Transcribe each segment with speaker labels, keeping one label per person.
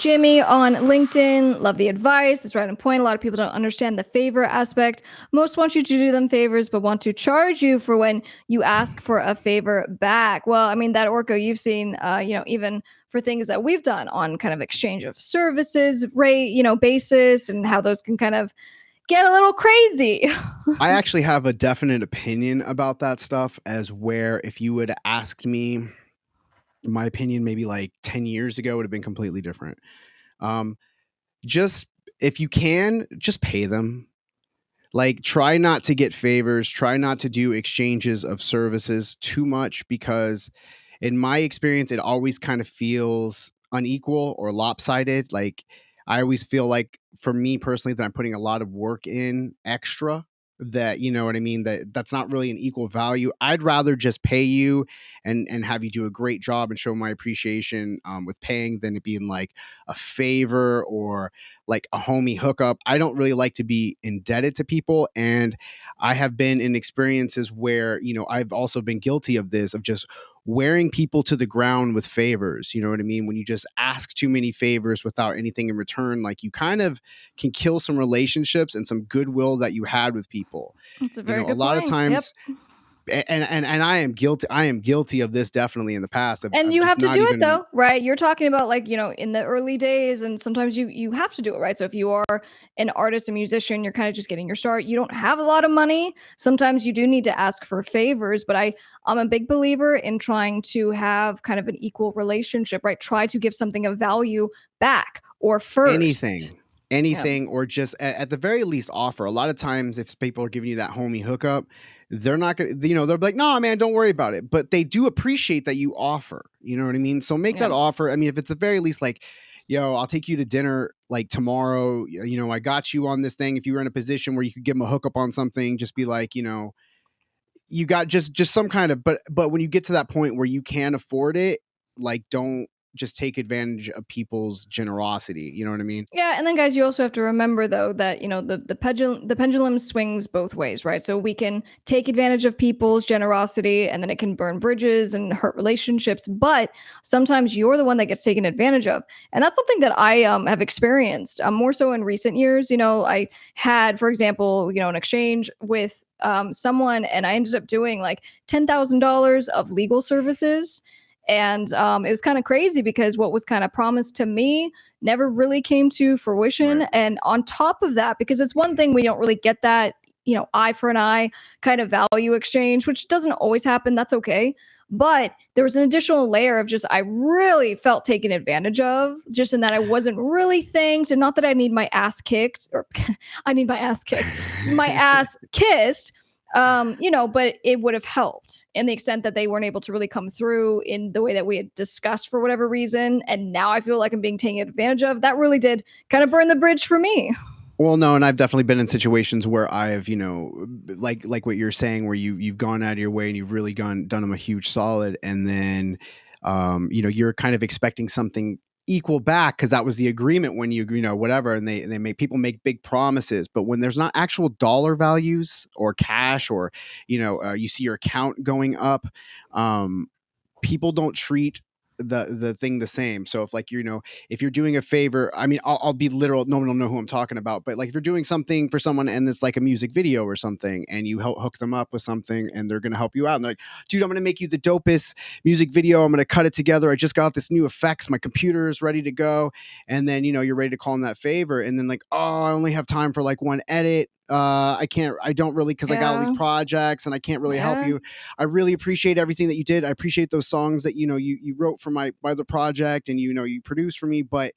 Speaker 1: Jimmy on LinkedIn, love the advice. It's right on point. A lot of people don't understand the favor aspect. Most want you to do them favors, but want to charge you for when you ask for a favor back. Well, I mean, that Orko you've seen, even for things that we've done on kind of exchange of services rate, basis, and how those can kind of get a little crazy.
Speaker 2: I actually have a definite opinion about that stuff, as where if you would ask me my opinion maybe like 10 years ago, it would have been completely different. Just if you can, just pay them. Like, try not to get favors, try not to do exchanges of services too much, because in my experience, it always kind of feels unequal or lopsided. Like, I always feel like, for me personally, that I'm putting a lot of work in extra, that, you know what I mean, that's not really an equal value. I'd rather just pay you and have you do a great job and show my appreciation with paying, than it being like a favor or like a homie hookup. I don't really like to be indebted to people. And I have been in experiences where, I've also been guilty of this, of just wearing people to the ground with favors. You know what I mean? When you just ask too many favors without anything in return, like, you kind of can kill some relationships and some goodwill that you had with people.
Speaker 1: That's a very
Speaker 2: A
Speaker 1: good
Speaker 2: lot of
Speaker 1: point. Yep.
Speaker 2: times, and I am guilty. I am guilty of this, definitely, in the past,
Speaker 1: And
Speaker 2: of
Speaker 1: you
Speaker 2: just
Speaker 1: have to
Speaker 2: not
Speaker 1: do it
Speaker 2: even.
Speaker 1: though, right? You're talking about, like, in the early days, and sometimes you have to do it, right? So if you are an artist, a musician, you're kind of just getting your start. You don't have a lot of money. Sometimes you do need to ask for favors, but I'm a big believer in trying to have kind of an equal relationship, right? Try to give something of value back or first.
Speaker 2: Anything,
Speaker 1: Yeah.
Speaker 2: or just at the very least offer. A lot of times, if people are giving you that homie hookup, they're not gonna, they're like, no, man, don't worry about it. But they do appreciate that you offer. You know what I mean? So make
Speaker 1: Yeah.
Speaker 2: that offer. I mean, if it's the very least, like, yo, I'll take you to dinner like tomorrow. I got you on this thing. If you were in a position where you could give them a hookup on something, just be like, you got just some kind of. But when you get to that point where you can afford it, like, don't just take advantage of people's generosity. You know what I mean?
Speaker 1: Yeah, and then guys, you also have to remember though that the pendulum swings both ways, right? So we can take advantage of people's generosity, and then it can burn bridges and hurt relationships. But sometimes you're the one that gets taken advantage of, and that's something that I have experienced more so in recent years. I had, for example, an exchange with someone, and I ended up doing like $10,000 of legal services. And it was kind of crazy because what was kind of promised to me never really came to fruition.
Speaker 2: Right.
Speaker 1: And on top of that, because it's one thing we don't really get that, eye for an eye kind of value exchange, which doesn't always happen. That's okay. But there was an additional layer of just, I really felt taken advantage of, just in that I wasn't really thanked. And not that I need my ass kicked, or I need my ass kicked, my ass kissed. But it would have helped in the extent that they weren't able to really come through in the way that we had discussed for whatever reason. And now I feel like I'm being taken advantage of. That really did kind of burn the bridge for me.
Speaker 2: Well, no, and I've definitely been in situations where I've, like what you're saying, where you've gone out of your way and you've really done them a huge solid, and then, you're kind of expecting something equal back, because that was the agreement when whatever, and they make people make big promises, but when there's not actual dollar values or cash, or you see your account going up, people don't treat the thing the same. So if, like, if you're doing a favor, I mean, I'll be literal, no one will know who I'm talking about, but like, if you're doing something for someone and it's like a music video or something, and you hook them up with something, and they're going to help you out, and they're like, dude, I'm going to make you the dopest music video, I'm going to cut it together, I just got this new effects, my computer is ready to go, and then you're ready to call them that favor, and then, like, oh, I only have time for like one edit, I don't really, because I got all these
Speaker 1: Yeah.
Speaker 2: projects and I can't really help
Speaker 1: Yeah.
Speaker 2: you. I really appreciate everything that you did. I appreciate those songs that you wrote for my other project, and you produced for me, but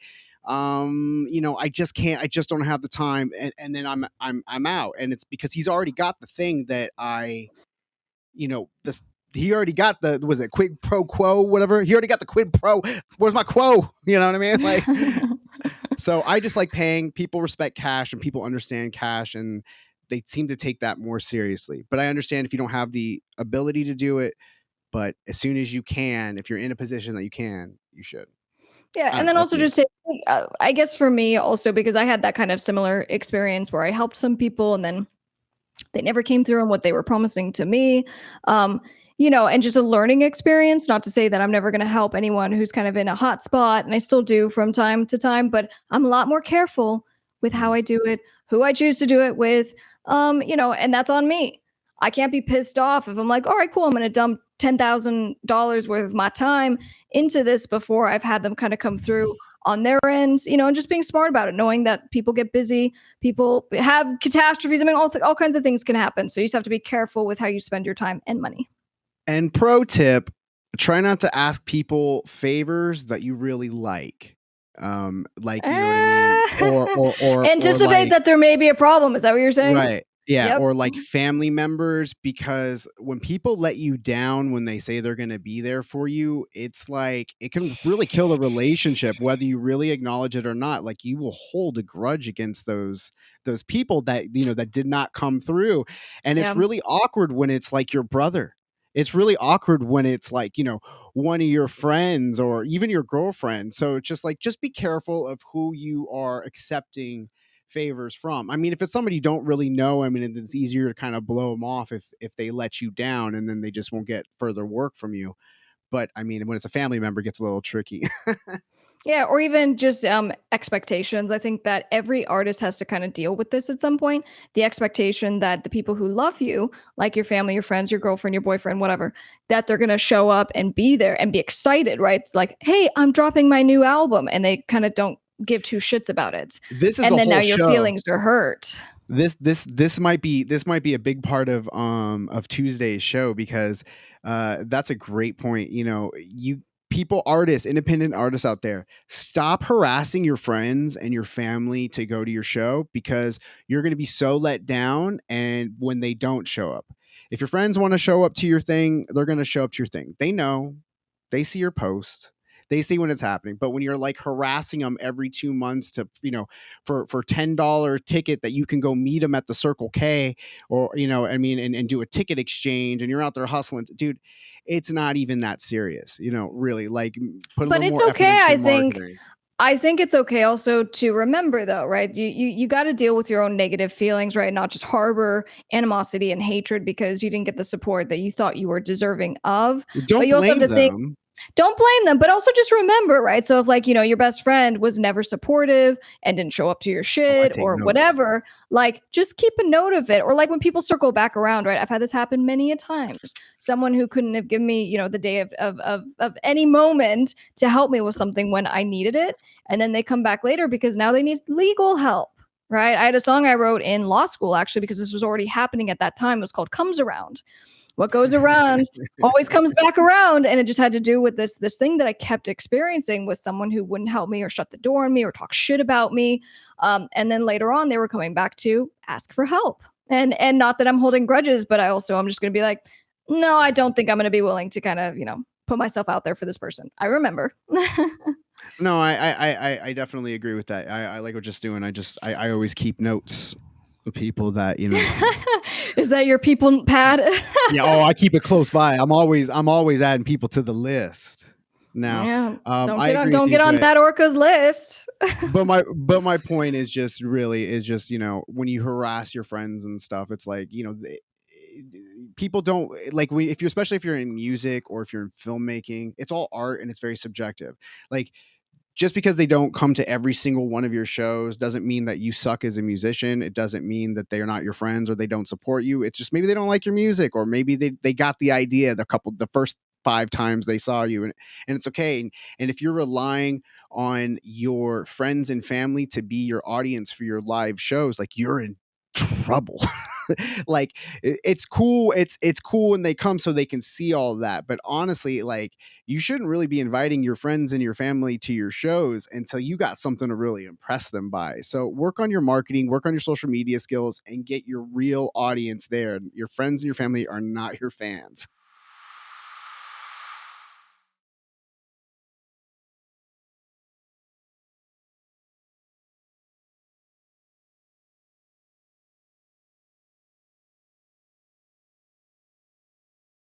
Speaker 2: I just can't, I just don't have the time, and then I'm out, and it's because he's already got the thing that this, he already got the, was it quid pro quo, whatever, he already got the quid pro, where's my quo, you know what I mean, like. So I just like paying. People respect cash, and people understand cash, and they seem to take that more seriously. But I understand if you don't have the ability to do it, but as soon as you can, if you're in a position that you can, you should.
Speaker 1: Yeah,
Speaker 2: I
Speaker 1: and
Speaker 2: don't
Speaker 1: then
Speaker 2: know. That's
Speaker 1: also
Speaker 2: me.
Speaker 1: just take, I guess for me also, because I had that kind of similar experience where I helped some people and then they never came through on what they were promising to me. Um, and just a learning experience. Not to say that I'm never going to help anyone who's kind of in a hot spot, and I still do from time to time, but I'm a lot more careful with how
Speaker 2: Mhm.
Speaker 1: I do it, who I choose to do it with. And that's on me. I can't be pissed off if I'm like, all right, cool, I'm going to dump $10,000 worth of my time into this before I've had them kind of come through on their ends, and just being smart about it, knowing that people get busy, people have catastrophes. I mean, all kinds of things can happen. So you just have to be careful with how you spend your time and money.
Speaker 2: And pro tip, try not to ask people favors that you really like, you know what I mean? Or
Speaker 1: Anticipate
Speaker 2: like,
Speaker 1: that there may be a problem. Is that what you're saying?
Speaker 2: right. Yeah,
Speaker 1: Yep.
Speaker 2: or like family members, because when people let you down when they say they're going to be there for you, it's like it can really kill the relationship whether you really acknowledge it or not. Like you will hold a grudge against those people that, that did not come through. And it's
Speaker 1: Yeah.
Speaker 2: really awkward when it's like your brother. It's really awkward when it's like, one of your friends or even your girlfriend. So it's just like just be careful of who you are accepting favors from. I mean, if it's somebody you don't really know, I mean, it's easier to kind of blow them off if they let you down, and then they just won't get further work from you. But I mean, when it's a family member, it gets a little tricky.
Speaker 1: Yeah, or even just expectations. I think that every artist has to kind of deal with this at some point. The expectation that the people who love you, like your family, your friends, your girlfriend, your boyfriend, whatever, that they're going to show up and be there and be excited, right? Like, hey, I'm dropping my new album. And they kind of don't give two shits about it.
Speaker 2: This is
Speaker 1: And
Speaker 2: a
Speaker 1: then now
Speaker 2: whole
Speaker 1: your
Speaker 2: show.
Speaker 1: feelings are hurt.
Speaker 2: This might be a big part of Tuesday's show, because that's a great point. You people, artists, independent artists out there, stop harassing your friends and your family to go to your show, because you're going to be so let down and when they don't show up. If your friends want to show up to your thing, they're going to show up to your thing. They know, they see your posts, they see when it's happening. But when you're like harassing them every 2 months to, for $10 ticket that you can go meet them at the Circle K, or I mean, and do a ticket exchange, and you're out there hustling, dude, it's not even that serious, really. Like, put a
Speaker 1: But
Speaker 2: little
Speaker 1: it's
Speaker 2: more effort
Speaker 1: okay,
Speaker 2: into
Speaker 1: I
Speaker 2: your
Speaker 1: think.
Speaker 2: marketing.
Speaker 1: I think it's okay also to remember though, right? You got to deal with your own negative feelings, right? Not just harbor animosity and hatred because you didn't get the support that you thought you were deserving of. But
Speaker 2: Don't
Speaker 1: you also have
Speaker 2: blame
Speaker 1: to think,
Speaker 2: them.
Speaker 1: don't blame them, but also just remember, right? So if like, your best friend was never supportive and didn't show up to your
Speaker 2: Oh, I
Speaker 1: shit
Speaker 2: take
Speaker 1: or
Speaker 2: notes.
Speaker 1: whatever, like just keep a note of it. Or like when people circle back around, right? I've had this happen many a times. Someone who couldn't have given me, the day of any moment to help me with something when I needed it. And then they come back later because now they need legal help. Right. I had a song I wrote in law school actually because this was already happening at that time. It was called Comes Around. What goes around always comes back around, and it just had to do with this thing that I kept experiencing with someone who wouldn't help me or shut the door on me or talk shit about me. And then later on they were coming back to ask for help, and not that I'm holding grudges, but I'm just going to be like, no, I don't think I'm going to be willing to kind of put myself out there for this person. I remember.
Speaker 2: No, I definitely agree with that. I like what just doing. I always keep notes of people that,
Speaker 1: Is that your people pad?
Speaker 2: yeah. Oh, I keep it close by. I'm always adding people to the list. Now,
Speaker 1: Yeah,
Speaker 2: I agree with
Speaker 1: don't
Speaker 2: you,
Speaker 1: get on
Speaker 2: but
Speaker 1: that Orca's list.
Speaker 2: my point is just when you harass your friends and stuff, it's like, people don't like, if you're, especially if you're in music or if you're in filmmaking, it's all art and it's very subjective. Like, just because they don't come to every single one of your shows doesn't mean that you suck as a musician. It doesn't mean that they're not your friends or they don't support you. It's just maybe they don't like your music, or maybe they got the idea the first 5 times they saw you, and it's okay. And if you're relying on your friends and family to be your audience for your live shows, like, you're in trouble. Like, it's cool. It's cool when they come so they can see all of that. But honestly, like, you shouldn't really be inviting your friends and your family to your shows until you got something to really impress them by. So work on your marketing, work on your social media skills, and get your real audience there. Your friends and your family are not your fans.